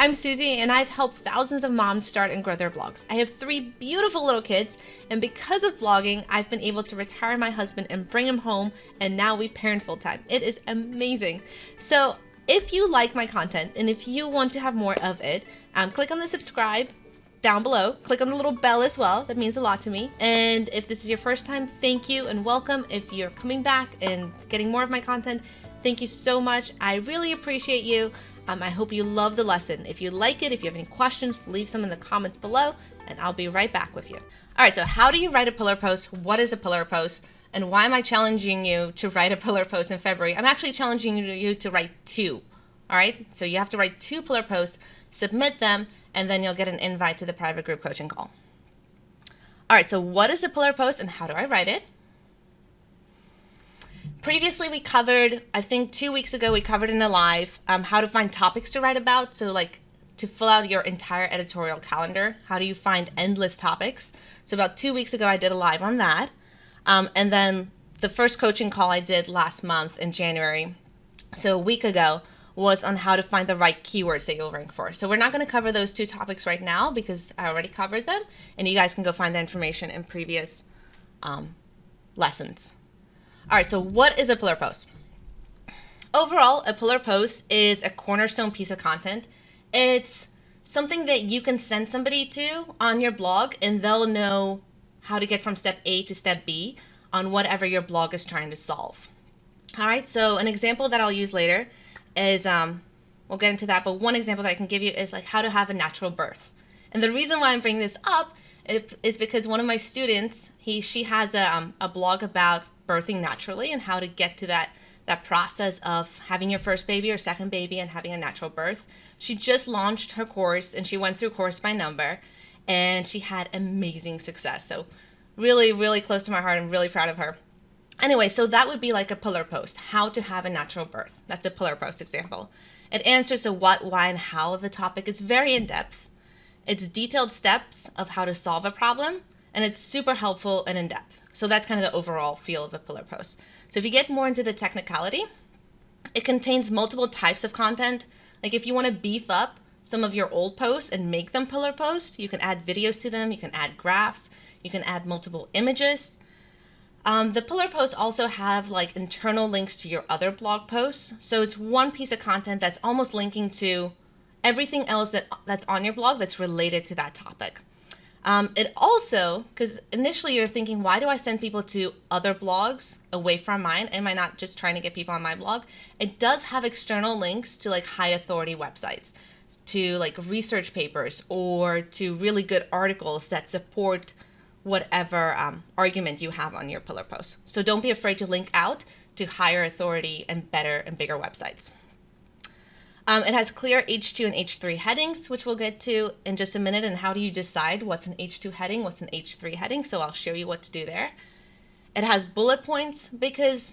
I'm Susie, and I've helped thousands of moms start and grow their blogs. I have 3 beautiful little kids, and because of blogging, I've been able to retire my husband and bring him home, and now we parent full time. It is amazing. So if you like my content, and if you want to have more of it, click on the subscribe down below. Click on the little bell as well. That means a lot to me. And if this is your first time, thank you and welcome. If you're coming back and getting more of my content, thank you so much. I really appreciate you. I hope you love the lesson. If you like it, if you have any questions, leave some in the comments below, and I'll be right back with you. All right, so how do you write a pillar post? What is a pillar post? And why am I challenging you to write a pillar post in February? I'm actually challenging you to write 2. All right, so you have to write 2 pillar posts, submit them, and then you'll get an invite to the private group coaching call. All right, so what is a pillar post and how do I write it? Previously, we covered, I think 2 weeks ago, we covered in a live how to find topics to write about. So like to fill out your entire editorial calendar, how do you find endless topics? So about 2 weeks ago, I did a live on that. And then the first coaching call I did last month in January, so a week ago, was on how to find the right keywords that you'll rank for. So we're not going to cover those 2 topics right now because I already covered them, and you guys can go find that information in previous lessons. All right, so what is a pillar post? Overall, a pillar post is a cornerstone piece of content. It's something that you can send somebody to on your blog, and they'll know how to get from step A to step B on whatever your blog is trying to solve. All right, so an example that I'll use later is, we'll get into that, but one example that I can give you is like how to have a natural birth. And the reason why I'm bringing this up is because one of my students, she has a blog about birthing naturally and how to get to that process of having your first baby or second baby and having a natural birth. She just launched her course and she went through course by number and she had amazing success. So really, really close to my heart. I'm really proud of her. Anyway, so that would be like a pillar post, how to have a natural birth. That's a pillar post example. It answers the what, why, and how of the topic. It's very in-depth. It's detailed steps of how to solve a problem, and it's super helpful and in-depth. So that's kind of the overall feel of a pillar post. So if you get more into the technicality, it contains multiple types of content. Like if you want to beef up some of your old posts and make them pillar posts, you can add videos to them, you can add graphs, you can add multiple images. The pillar posts also have like internal links to your other blog posts. So it's one piece of content that's almost linking to everything else that's on your blog that's related to that topic. It also, because initially you're thinking, why do I send people to other blogs away from mine? Am I not just trying to get people on my blog? It does have external links to like high authority websites, to like research papers, or to really good articles that support whatever argument you have on your pillar post. So don't be afraid to link out to higher authority and better and bigger websites. It has clear H2 and H3 headings, which we'll get to in just a minute, and how do you decide what's an H2 heading, what's an H3 heading, so I'll show you what to do there. It has bullet points because,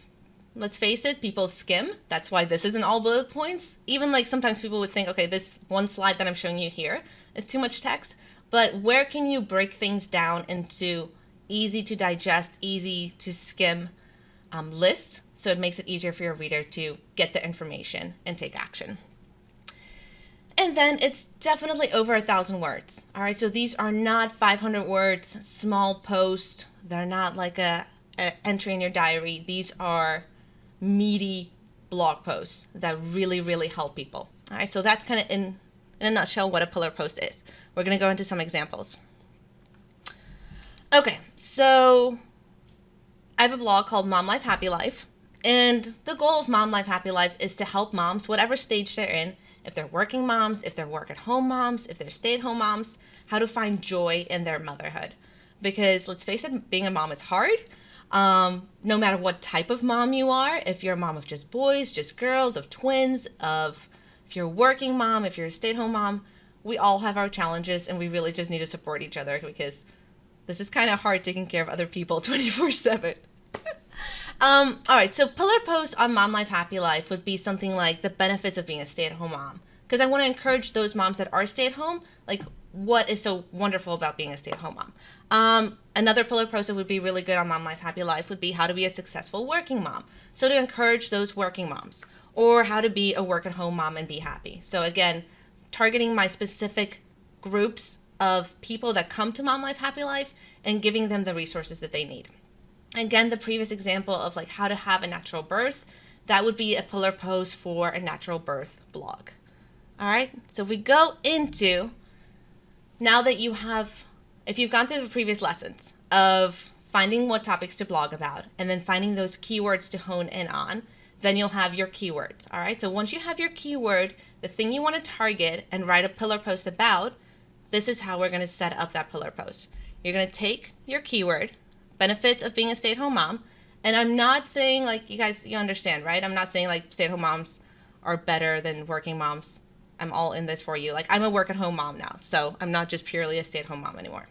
let's face it, people skim. That's why this isn't all bullet points. Even like sometimes people would think, okay, this one slide that I'm showing you here is too much text, but where can you break things down into easy to digest, easy to skim lists, so it makes it easier for your reader to get the information and take action. And then it's definitely over 1,000 words. All right, so these are not 500 words, small posts. They're not like a entry in your diary. These are meaty blog posts that really, really help people. All right, so that's kind of in a nutshell what a pillar post is. We're going to go into some examples. Okay, so I have a blog called Mom Life Happy Life, and the goal of Mom Life Happy Life is to help moms, whatever stage they're in, if they're working moms, if they're work-at-home moms, if they're stay-at-home moms, how to find joy in their motherhood. Because let's face it, being a mom is hard. No matter what type of mom you are, if you're a mom of just boys, just girls, of twins, if you're a working mom, if you're a stay-at-home mom, we all have our challenges, and we really just need to support each other because this is kind of hard taking care of other people 24/7. All right, so pillar posts on Mom Life Happy Life would be something like the benefits of being a stay-at-home mom. Because I want to encourage those moms that are stay-at-home, like what is so wonderful about being a stay-at-home mom. Another pillar post that would be really good on Mom Life Happy Life would be how to be a successful working mom. So to encourage those working moms, or how to be a work-at-home mom and be happy. So again, targeting my specific groups of people that come to Mom Life Happy Life and giving them the resources that they need. Again, the previous example of like how to have a natural birth, that would be a pillar post for a natural birth blog. All right, so if we go into, now that you have, if you've gone through the previous lessons of finding what topics to blog about and then finding those keywords to hone in on, then you'll have your keywords. All right, so once you have your keyword, the thing you want to target and write a pillar post about, this is how we're going to set up that pillar post. You're going to take your keyword, benefits of being a stay-at-home mom, and I'm not saying, like, you guys, you understand, right? I'm not saying like stay-at-home moms are better than working moms. I'm all in this for you. Like, I'm a work-at-home mom now, so I'm not just purely a stay-at-home mom anymore.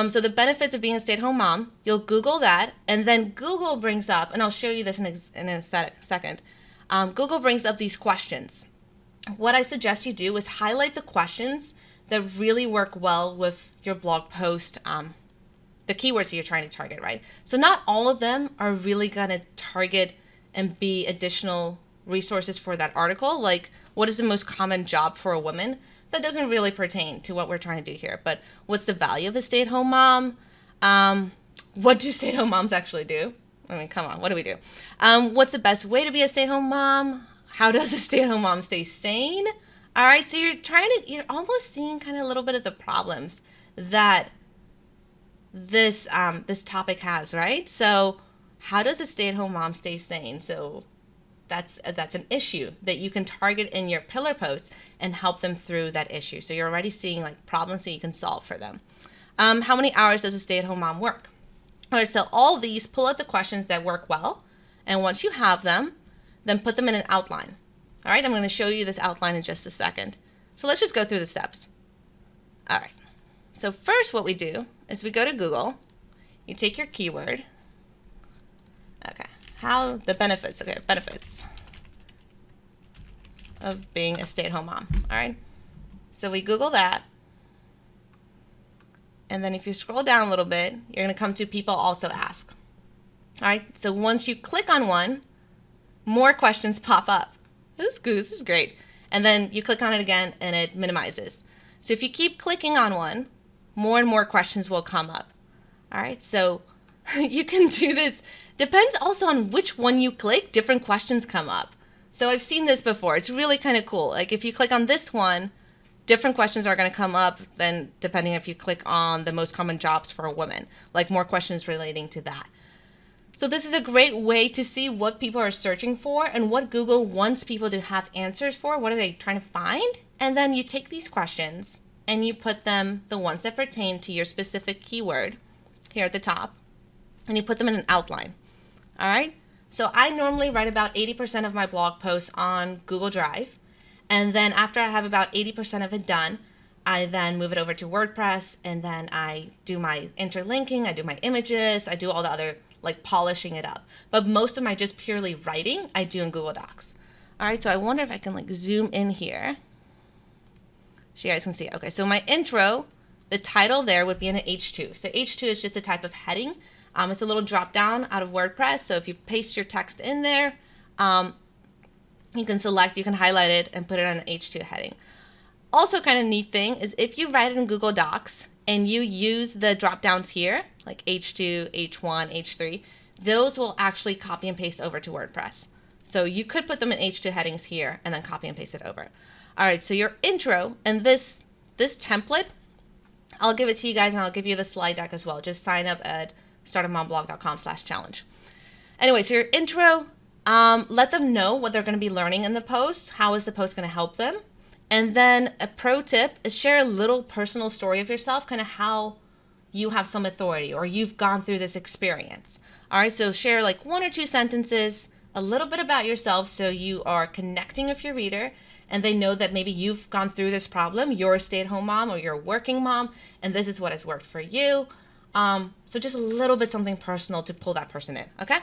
So the benefits of being a stay-at-home mom, you'll Google that, and then Google brings up, and I'll show you this in a second, Google brings up these questions. What I suggest you do is highlight the questions that really work well with your blog post, the keywords that you're trying to target, right? So not all of them are really going to target and be additional resources for that article. Like, what is the most common job for a woman? That doesn't really pertain to what we're trying to do here. But what's the value of a stay-at-home mom? What do stay-at-home moms actually do? I mean, come on, what do we do? What's the best way to be a stay-at-home mom? How does a stay-at-home mom stay sane? All right, so you're almost seeing kind of a little bit of the problems that this topic has, right? So how does a stay-at-home mom stay sane? So that's an issue that you can target in your pillar post and help them through that issue. So you're already seeing like problems that you can solve for them. How many hours does a stay-at-home mom work? All right, so all these, pull out the questions that work well, and once you have them, then put them in an outline. All right, I'm going to show you this outline in just a second. So let's just go through the steps. All right, so first what we do is we go to Google, you take your keyword, okay, benefits of being a stay-at-home mom, all right? So we Google that, and then if you scroll down a little bit, you're gonna come to people also ask. All right, so once you click on one, more questions pop up. This is great. And then you click on it again and it minimizes. So if you keep clicking on one, more and more questions will come up. All right, so you can do this. Depends also on which one you click, different questions come up. So I've seen this before. It's really kind of cool. Like if you click on this one, different questions are going to come up than depending if you click on the most common jobs for a woman, like more questions relating to that. So this is a great way to see what people are searching for and what Google wants people to have answers for. What are they trying to find? And then you take these questions and you put them, the ones that pertain to your specific keyword here at the top, and you put them in an outline. All right? So I normally write about 80% of my blog posts on Google Drive. And then after I have about 80% of it done, I then move it over to WordPress, and then I do my interlinking, I do my images, I do all the other like polishing it up. But most of my just purely writing, I do in Google Docs. All right, so I wonder if I can like zoom in here so you guys can see. Okay, so my intro, the title there would be in an H2. So H2 is just a type of heading. It's a little drop down out of WordPress. So if you paste your text in there, you can select, you can highlight it and put it on an H2 heading. Also kind of neat thing is if you write it in Google Docs and you use the drop downs here, like H2, H1, H3, those will actually copy and paste over to WordPress. So you could put them in H2 headings here and then copy and paste it over. All right, so your intro and this template, I'll give it to you guys and I'll give you the slide deck as well. Just sign up at startamomblog.com/challenge. Anyway, so your intro, let them know what they're going to be learning in the post. How is the post going to help them? And then a pro tip is share a little personal story of yourself, kind of how you have some authority or you've gone through this experience. All right, so share like 1 or 2 sentences, a little bit about yourself so you are connecting with your reader and they know that maybe you've gone through this problem, you're a stay-at-home mom or you're a working mom, and this is what has worked for you. So just a little bit something personal to pull that person in, okay?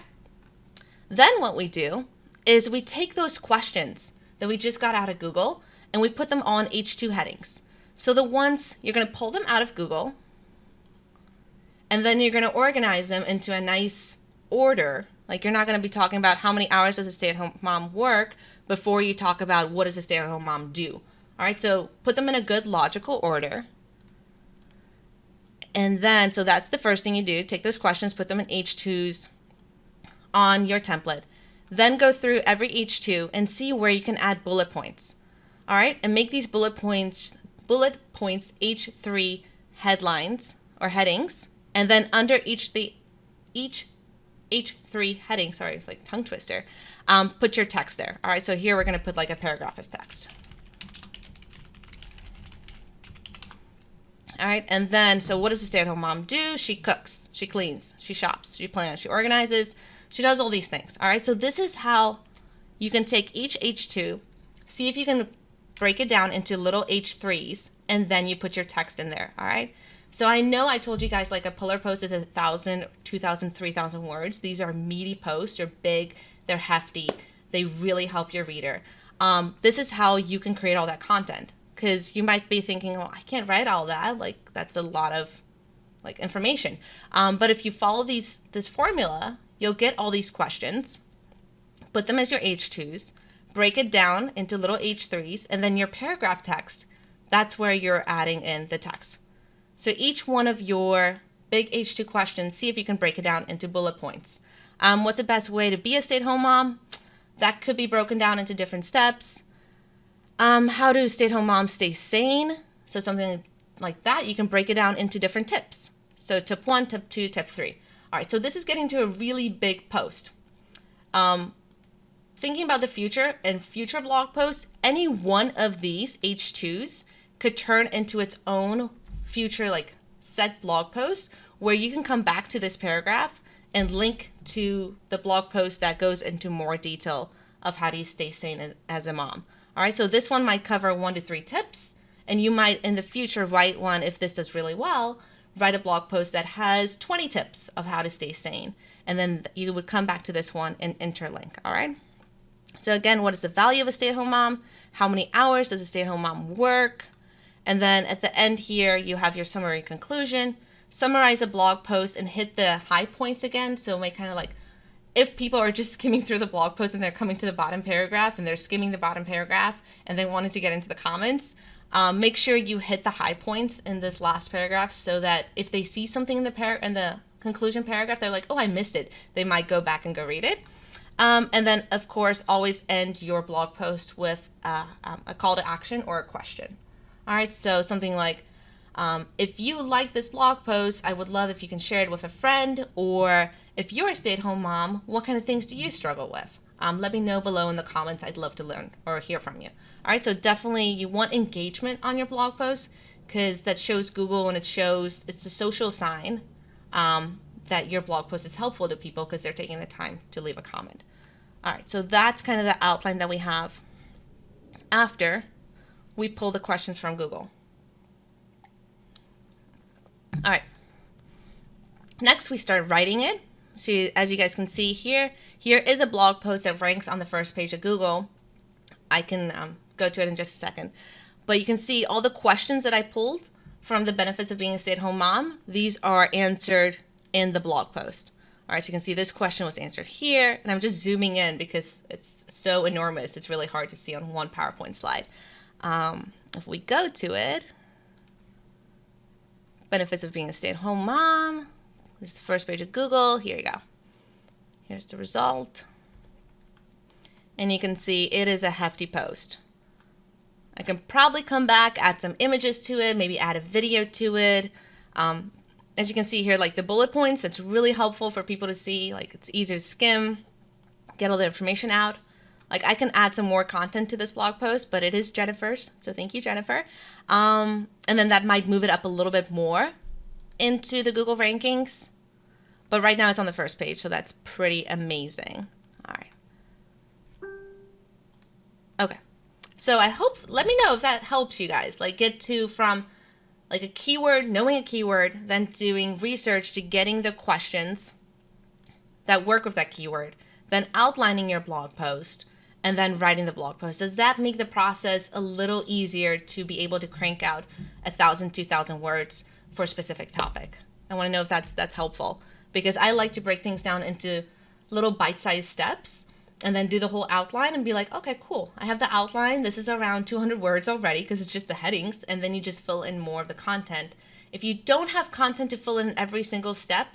Then what we do is we take those questions that we just got out of Google and we put them on H2 headings. So the ones, you're going to pull them out of Google and then you're going to organize them into a nice order. Like you're not going to be talking about how many hours does a stay-at-home mom work before you talk about what does a stay-at-home mom do. All right, so put them in a good logical order. And then, so that's the first thing you do. Take those questions, put them in H2s on your template. Then go through every H2 and see where you can add bullet points. All right, and make these bullet points H3 headlines or headings. And then under each H3 heading, sorry, it's like tongue twister, put your text there. All right, so here we're going to put like a paragraph of text. All right, and then, so what does a stay-at-home mom do? She cooks, she cleans, she shops, she plans, she organizes, she does all these things. All right, so this is how you can take each H2, see if you can break it down into little H3s, and then you put your text in there. All right, so I know I told you guys like a pillar post is 1,000, 2,000, 3,000 words. These are meaty posts, they're big, they're hefty, they really help your reader. This is how you can create all that content. Because you might be thinking, oh, I can't write all that. Like, that's a lot of, like, information. But if you follow this formula, you'll get all these questions, put them as your H2s, break it down into little H3s, and then your paragraph text, that's where you're adding in the text. So each one of your big H2 questions, see if you can break it down into bullet points. What's the best way to be a stay-at-home mom? That could be broken down into different steps. How do stay-at-home moms stay sane? So something like that, you can break it down into different tips. So tip 1, tip 2, tip 3. All right, so this is getting to a really big post. Thinking about the future and future blog posts, any one of these H2s could turn into its own future like set blog post where you can come back to this paragraph and link to the blog post that goes into more detail of how do you stay sane as a mom. All right, so this one might cover 1 to 3 tips, and you might in the future write one, if this does really well, write a blog post that has 20 tips of how to stay sane. And then you would come back to this one and interlink, all right? So again, what is the value of a stay-at-home mom? How many hours does a stay-at-home mom work? And then at the end here, you have your summary conclusion. Summarize a blog post and hit the high points again. So it might kind of like, if people are just skimming through the blog post and they're coming to the bottom paragraph and they're skimming the bottom paragraph and they wanted to get into the comments, make sure you hit the high points in this last paragraph so that if they see something in the conclusion paragraph, they're like, oh, I missed it. They might go back and go read it. And then, of course, always end your blog post with a call to action or a question. All right, so something like, if you like this blog post, I would love if you can share it with a friend, or if you're a stay-at-home mom, what kind of things do you struggle with? Let me know below in the comments. I'd love to learn or hear from you. All right, so definitely you want engagement on your blog post because that shows Google and it's a social sign that your blog post is helpful to people because they're taking the time to leave a comment. All right, so that's kind of the outline that we have after we pull the questions from Google. All right, next we start writing it. So as you guys can see here is a blog post that ranks on the first page of Google. I can go to it in just a second. But you can see all the questions that I pulled from the benefits of being a stay-at-home mom. These are answered in the blog post. All right, so you can see this question was answered here. And I'm just zooming in because it's so enormous. It's really hard to see on one PowerPoint slide. If we go to it, benefits of being a stay-at-home mom. This is the first page of Google. Here you go. Here's the result. And you can see it is a hefty post. I can probably come back, add some images to it, maybe add a video to it. As you can see here, like the bullet points, it's really helpful for people to see. Like it's easy to skim, get all the information out. Like I can add some more content to this blog post, but it is Jennifer's. So thank you, Jennifer. And then that might move it up a little bit more into the Google rankings. But right now it's on the first page, so that's pretty amazing. All right. Okay. So let me know if that helps you guys. Like get to from like a keyword, knowing a keyword, then doing research to getting the questions that work with that keyword, then outlining your blog post, and then writing the blog post. Does that make the process a little easier to be able to crank out 1,000, 2,000 words for a specific topic? I want to know if that's helpful because I like to break things down into little bite-sized steps and then do the whole outline and be like, okay, cool. I have the outline. This is around 200 words already because it's just the headings. And then you just fill in more of the content. If you don't have content to fill in every single step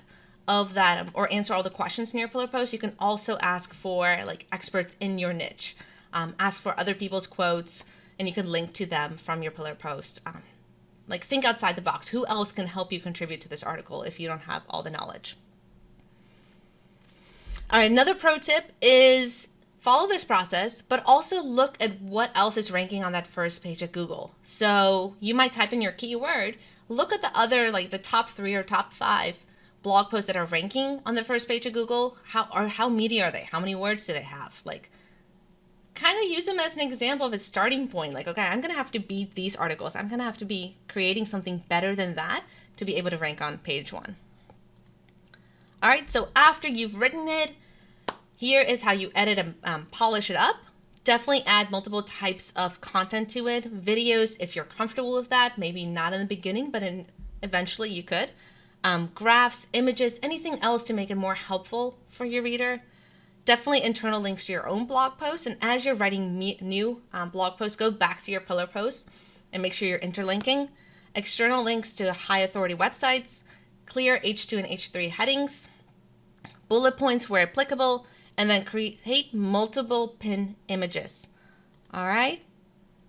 of that or answer all the questions in your pillar post, you can also ask for like experts in your niche. Ask for other people's quotes, and you can link to them from your pillar post. Like think outside the box. Who else can help you contribute to this article if you don't have all the knowledge? All right, another pro tip is follow this process, but also look at what else is ranking on that first page of Google. So you might type in your keyword, look at the other, like the top 3 or top 5 blog posts that are ranking on the first page of Google. How meaty are they? How many words do they have? Like, kind of use them as an example of a starting point. Like, okay, I'm going to have to beat these articles. I'm going to have to be creating something better than that to be able to rank on page 1. All right, so after you've written it, here is how you edit and polish it up. Definitely add multiple types of content to it. Videos, if you're comfortable with that, maybe not in the beginning, but eventually you could. Graphs, images, anything else to make it more helpful for your reader. Definitely internal links to your own blog posts. And as you're writing new blog posts, go back to your pillar posts and make sure you're interlinking. External links to high authority websites, clear H2 and H3 headings, bullet points where applicable, and then create multiple pin images. All right?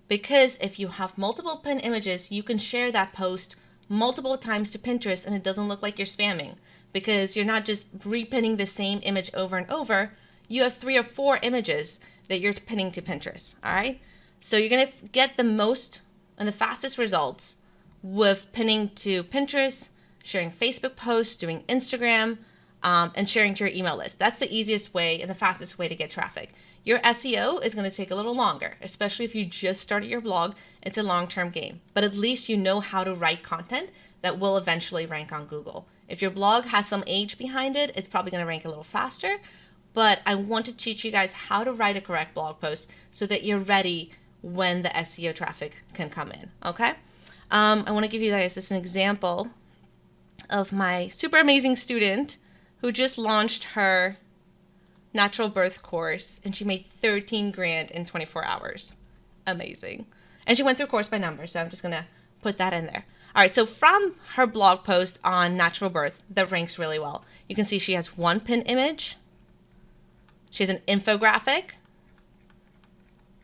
Because if you have multiple pin images, you can share that post multiple times to Pinterest and it doesn't look like you're spamming, because you're not just repinning the same image over and over. You have 3 or 4 images that you're pinning to Pinterest. All right? So you're going to get the most and the fastest results with pinning to Pinterest, sharing Facebook posts, doing Instagram, and sharing to your email list. That's the easiest way and the fastest way to get traffic. Your SEO is going to take a little longer, especially if you just started your blog. It's a long-term game, but at least you know how to write content that will eventually rank on Google. If your blog has some age behind it, it's probably going to rank a little faster, but I want to teach you guys how to write a correct blog post so that you're ready when the SEO traffic can come in, okay? I want to give you guys this an example of my super amazing student who just launched her natural birth course, and she made 13 grand in 24 hours. Amazing. And she went through course by number, so I'm just going to put that in there. All right, so from her blog post on natural birth that ranks really well, you can see she has 1 pin image. She has an infographic.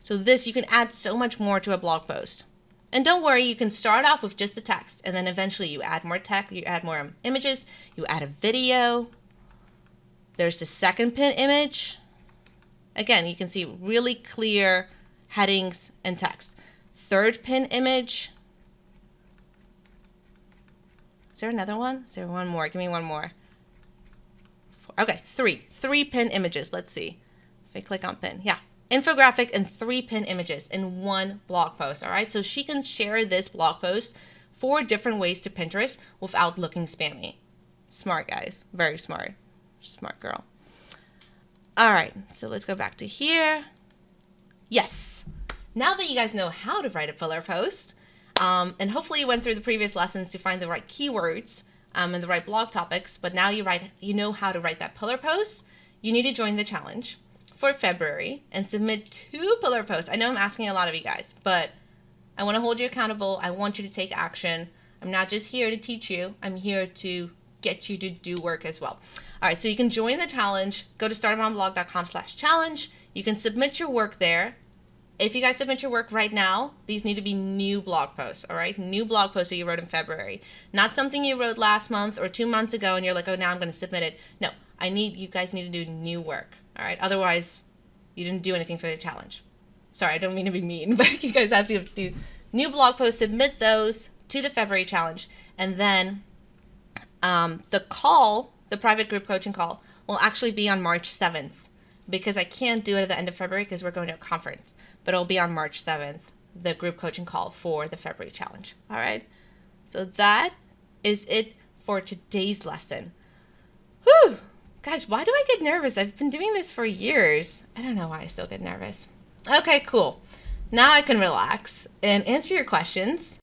So this, you can add so much more to a blog post. And don't worry, you can start off with just the text, and then eventually you add more text, you add more images, you add a video. There's the second pin image. Again, you can see really clear headings and text. Third pin image. Is there another one? Is there one more? Give me one more. 4. Okay, 3. 3 pin images. Let's see. If I click on pin. Yeah. Infographic and 3 pin images in one blog post. All right. So she can share this blog post 4 different ways to Pinterest without looking spammy. Smart, guys. Very smart. Smart girl. All right, so let's go back to here. Yes. Now that you guys know how to write a pillar post, and hopefully you went through the previous lessons to find the right keywords and the right blog topics, but now you know how to write that pillar post, you need to join the challenge for February and submit 2 pillar posts. I know I'm asking a lot of you guys, but I want to hold you accountable. I want you to take action. I'm not just here to teach you. I'm here to get you to do work as well. All right, so you can join the challenge. Go to startupmomblog.com/challenge. You can submit your work there. If you guys submit your work right now, these need to be new blog posts, all right? New blog posts that you wrote in February. Not something you wrote last month or 2 months ago and you're like, oh, now I'm going to submit it. No, you guys need to do new work, all right? Otherwise, you didn't do anything for the challenge. Sorry, I don't mean to be mean, but you guys have to do new blog posts, submit those to the February challenge, and then the private group coaching call will actually be on March 7th because I can't do it at the end of February because we're going to a conference, but it'll be on March 7th, the group coaching call for the February challenge. All right. So that is it for today's lesson. Whew. Guys, why do I get nervous? I've been doing this for years. I don't know why I still get nervous. Okay, cool. Now I can relax and answer your questions.